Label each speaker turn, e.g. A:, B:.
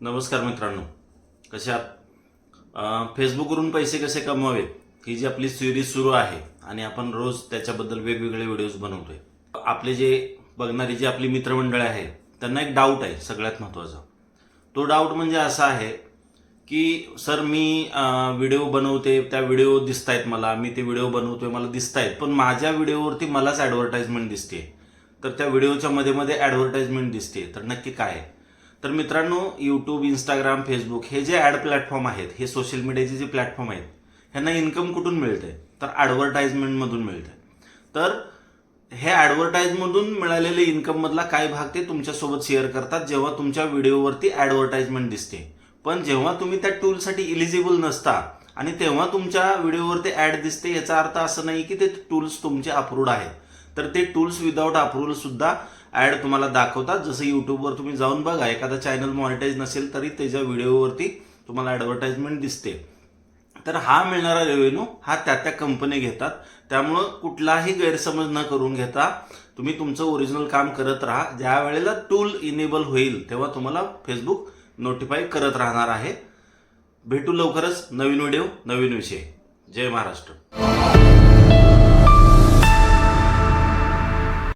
A: नमस्कार मित्रांनो, कसे आहात? फेसबुकवरून पैसे कसे कमवावेत ही जी आपली सिरीज सुरू आहे आणि आपण रोज त्याच्याबद्दल वेगवेगळे व्हिडिओज बनवतोय. आपले जे बघणारी जी आपली मित्रमंडळ आहे त्यांना एक डाऊट आहे सगळ्यात महत्त्वाचा. तो डाऊट म्हणजे असा आहे की सर मी व्हिडिओ बनवते, त्या व्हिडिओ दिसतायत मला, मी ते व्हिडिओ बनवतोय मला दिसतायत, पण माझ्या व्हिडिओवरती मलाच ॲडव्हर्टाइजमेंट दिसते, तर त्या व्हिडिओच्या मध्ये मध्ये ॲडव्हर्टाइजमेंट दिसते, तर नक्की काय आहे? तर मित्रांनो, यूट्यूब, इंस्टाग्राम, फेसबुक हे जे ॲड प्लॅटफॉर्म आहेत, हे सोशल मीडियाचे जे प्लॅटफॉर्म आहेत, ह्यांना इन्कम कुठून मिळतंय? तर ॲडव्हर्टाइजमेंटमधून मिळतंय. तर हे ॲडव्हर्टाइजमधून मिळालेले इन्कम मधला काही भाग ते तुमच्यासोबत शेअर करतात जेव्हा तुमच्या व्हिडिओवरती ॲडव्हर्टाइजमेंट दिसते. पण जेव्हा तुम्ही त्या टूलसाठी इलिजिबल नसता आणि तेव्हा तुमच्या व्हिडिओवरती ॲड दिसते, याचा अर्थ असं नाही की ते टूल्स तुमचे अप्रूव्ड आहेत. तर ते टूल्स विदाऊट अप्रुव्हल सुद्धा ॲड तुम्हाला दाखवतात. जसं यूट्यूबवर तुम्ही जाऊन बघा, एखादा चॅनल मॉनिटाईज नसेल तरी त्याच्या व्हिडिओवरती तुम्हाला ॲडव्हर्टाइजमेंट दिसते. तर हा मिळणारा रेव्हेन्यू हा त्या कंपनी घेतात. त्यामुळं कुठलाही गैरसमज न करून घेता तुम्ही तुमचं ओरिजिनल काम करत राहा. ज्या वेळेला टूल इनेबल होईल तेव्हा तुम्हाला फेसबुक नोटिफाय करत राहणार आहे. भेटू लवकरच नवीन व्हिडिओ, नवीन विषय. जय महाराष्ट्र.